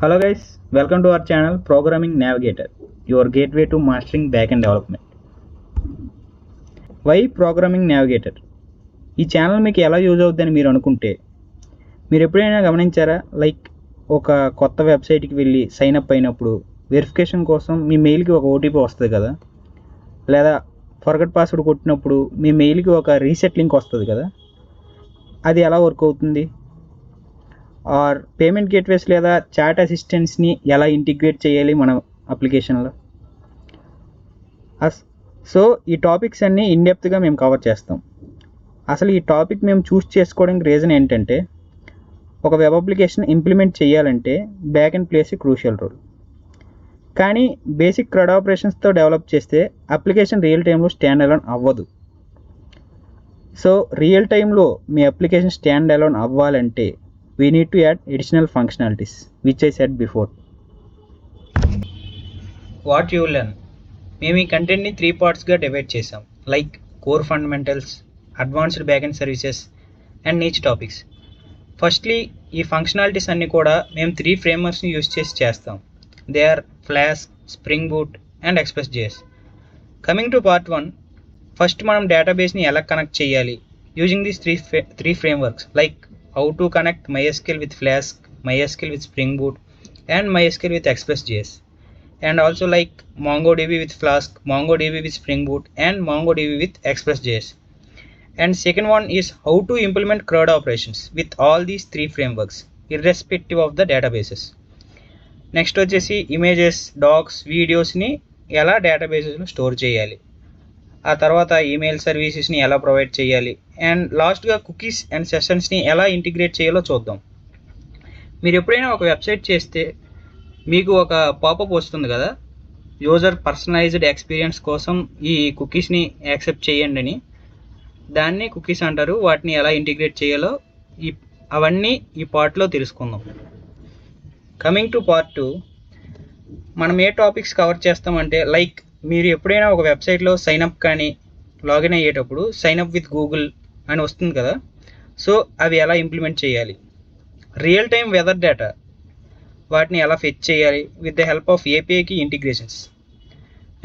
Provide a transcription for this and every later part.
Hello guys, welcome to our channel Programming Navigator, your gateway to mastering backend development. Why Programming Navigator? ఈ channel మీకు ఎలా use అవుతుందని మీరు అనుకుంటే, మీరు ఎప్పుడైనా గమనించారా? ఒక కొత్త వెబ్సైట్కి వెళ్ళి సైన్ అప్ అయినప్పుడు వెరిఫికేషన్ కోసం మీ మెయిల్కి ఒక ఓటీపీ వస్తుంది కదా, లేదా ఫర్గట్ పాస్వర్డ్ కొట్టినప్పుడు మీ మెయిల్కి ఒక రీసెట్ లింక్ వస్తుంది కదా, అది ఎలా వర్క్ అవుతుంది? ఆర్ పేమెంట్ గేట్వేస్ లేదా చాట్ అసిస్టెంట్స్ని ఎలా ఇంటిగ్రేట్ చేయాలి మన అప్లికేషన్లో? సో ఈ టాపిక్స్ అన్నీ ఇన్డెప్త్గా మేము కవర్ చేస్తాం. అసలు ఈ టాపిక్ మేము చూస్ చేసుకోవడానికి రీజన్ ఏంటంటే, ఒక వెబ్ అప్లికేషన్ ఇంప్లిమెంట్ చేయాలంటే backend plays crucial role. కానీ బేసిక్ CRUD ఆపరేషన్స్తో డెవలప్ చేస్తే అప్లికేషన్ రియల్ టైంలో స్టాండ్ అలోన్ అవ్వదు. సో రియల్ టైంలో మీ అప్లికేషన్ స్టాండ్ అలోన్ అవ్వాలంటే we need to add additional functionalities, which I said before. What you learn? మేము ఈ కంటెంట్ని 3 పార్ట్స్గా డివైడ్ చేసాం, like core fundamentals, advanced backend services and niche topics. Firstly ఈ ఫంక్షనాలిటీస్ అన్నీ కూడా మేము 3 ఫ్రేమ్వర్క్స్ని యూజ్ చేసి చేస్తాం. They are Flask, Spring Boot and ఎక్స్ప్రెస్.js. కమింగ్ టు పార్ట్ 1, ఫస్ట్ మనం డేటాబేస్ని ఎలా కనెక్ట్ చేయాలి using these 3 frameworks, like how to connect MySQL with Flask, MySQL with Spring Boot and MySQL with Express.js, and also like MongoDB with Flask, MongoDB with Spring Boot and MongoDB with Express.js. And second one is how to implement CRUD operations with all these 3 frameworks irrespective of the databases. Next వచ్చేసి images, docs, వీడియోస్ని ఎలా డేటాబేసెస్లో store చేయాలి, ఆ తర్వాత email సర్వీసెస్ని ఎలా provide చేయాలి, and లాస్ట్గా cookies and సెషన్స్ని ఎలా ఇంటిగ్రేట్ చేయాలో చూద్దాం. మీరు ఎప్పుడైనా ఒక వెబ్సైట్ చేస్తే మీకు ఒక పాపప్ వస్తుంది కదా, యూజర్ పర్సనలైజ్డ్ ఎక్స్పీరియన్స్ కోసం ఈ కుకీస్ని యాక్సెప్ట్ చేయండి అని. దాన్ని కుకీస్ అంటారు. వాటిని ఎలా ఇంటిగ్రేట్ చేయాలో అవన్నీ ఈ పార్ట్లో తెలుసుకుందాం. కమింగ్ టు పార్ట్ 2, మనం ఏ టాపిక్స్ కవర్ చేస్తామంటే, లైక్ మీరు ఎప్పుడైనా ఒక వెబ్సైట్లో సైన్అప్ కానీ లాగిన్ అయ్యేటప్పుడు సైన్అప్ విత్ గూగుల్ అని వస్తుంది కదా, సో అవి ఎలా ఇంప్లిమెంట్ చేయాలి, రియల్ టైం వెదర్ డేటా వాటిని ఎలా ఫెచ్ చేయాలి విత్ ద హెల్ప్ ఆఫ్ ఏపీఐకి ఇంటిగ్రేషన్స్.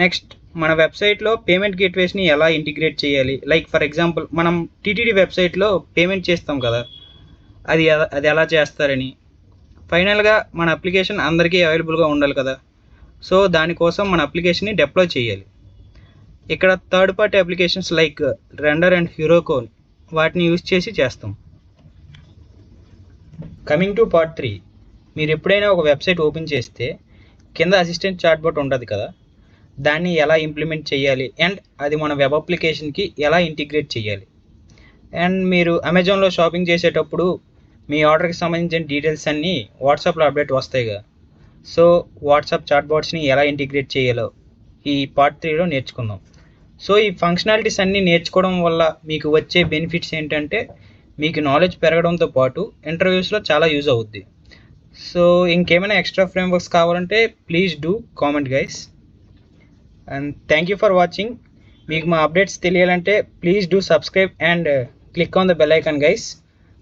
నెక్స్ట్ మన వెబ్సైట్లో పేమెంట్ గేట్వేస్ని ఎలా ఇంటిగ్రేట్ చేయాలి, లైక్ ఫర్ ఎగ్జాంపుల్ మనం టీటీడీ వెబ్సైట్లో పేమెంట్ చేస్తాం కదా, అది ఎలా చేస్తారని. ఫైనల్గా మన అప్లికేషన్ అందరికీ అవైలబుల్గా ఉండాలి కదా, సో దానికోసం మన అప్లికేషన్ని డిప్లాయ్ చేయాలి. ఇక్కడ third party applications like Render and హీరోకోన్ వాటిని యూజ్ చేసి చేస్తాం. కమింగ్ టు పార్ట్ 3, మీరు ఎప్పుడైనా ఒక వెబ్సైట్ ఓపెన్ చేస్తే కింద అసిస్టెంట్ చాట్బోట్ ఉంటుంది కదా, దాన్ని ఎలా ఇంప్లిమెంట్ చేయాలి అండ్ అది మన వెబ్ అప్లికేషన్కి ఎలా ఇంటిగ్రేట్ చేయాలి. అండ్ మీరు అమెజాన్లో షాపింగ్ చేసేటప్పుడు మీ ఆర్డర్కి సంబంధించిన డీటెయిల్స్ అన్నీ వాట్సాప్లో అప్డేట్ వస్తాయి కదా, సో వాట్సాప్ చాట్బాట్స్ని ఎలా ఇంటిగ్రేట్ చేయాలో ఈ పార్ట్ 3లో నేర్చుకుందాం. సో ఈ ఫంక్షనాలిటీస్ అన్నీ నేర్చుకోవడం వల్ల మీకు వచ్చే బెనిఫిట్స్ ఏంటంటే, మీకు నాలెడ్జ్ పెరగడంతో పాటు ఇంటర్వ్యూస్లో చాలా యూజ్ అవుద్ది. సో ఇంకేమైనా ఎక్స్ట్రా ఫ్రేమ్వర్క్స్ కావాలంటే please do comment guys. And thank you for watching. మీకు మా అప్డేట్స్ తెలియాలంటే please do subscribe and click on the bell icon guys.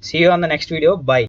See you on the next video. Bye.